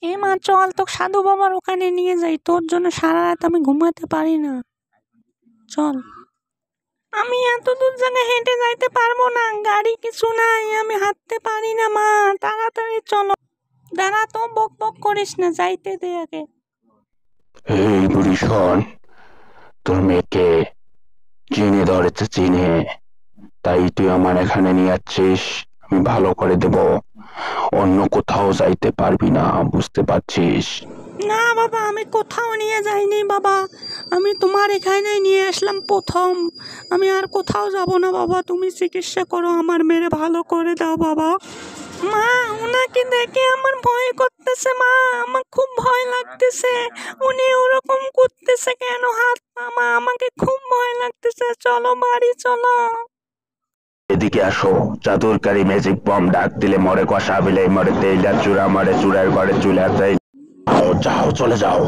এ মা চল, তো সাধু বাবার ওখানে নিয়ে যাই, তোর জন্য সারা রাত আমি ঘুমাতে পারি না। চল। আমি এত দূর জায়গায় হেঁটে যাইতে পারবো না, গাড়ি কিছু নাই, আমি হাঁটতে পারি না মা, তাড়াতাড়ি চলো। দাঁড়া তো, বক বক করিস না, যাইতে দে আগে। এই বুড়ি শোন, তোর মেয়েকে চিনে ধরেছে, চিনে, তাই তুই আমার এখানে নিয়ে যাচ্ছিস। আমি ভালো করে দেব, অন্য কোথাও যাইতে পারবি না, বুঝতে পারছিস? না বাবা, আমি কোথাও নিয়ে যাইনি বাবা, আমি তোমার এখানে নিয়ে আসলাম প্রথম, আমি আর কোথাও যাব না বাবা, তুমি চিকিৎসা করো, আমার মেরে ভালো করে দাও বাবা। মা, ওনাকে দেখে আমার ভয় করতেছে মা, আমার খুব ভয় লাগতেছে, উনি ওরকম করতেছে কেন হাত পা, মা আমাকে খুব ভয় লাগতেছে, চলো বাড়ি চলো। এদিকে আসো, চাতুরকারী ম্যাজিক বম ডাক দিলে মরে, কষা বিলে মরে, তেইলা চূড়া মরে, চূড়ার ঘরে চুলা, তাই যাও, চলে যাও।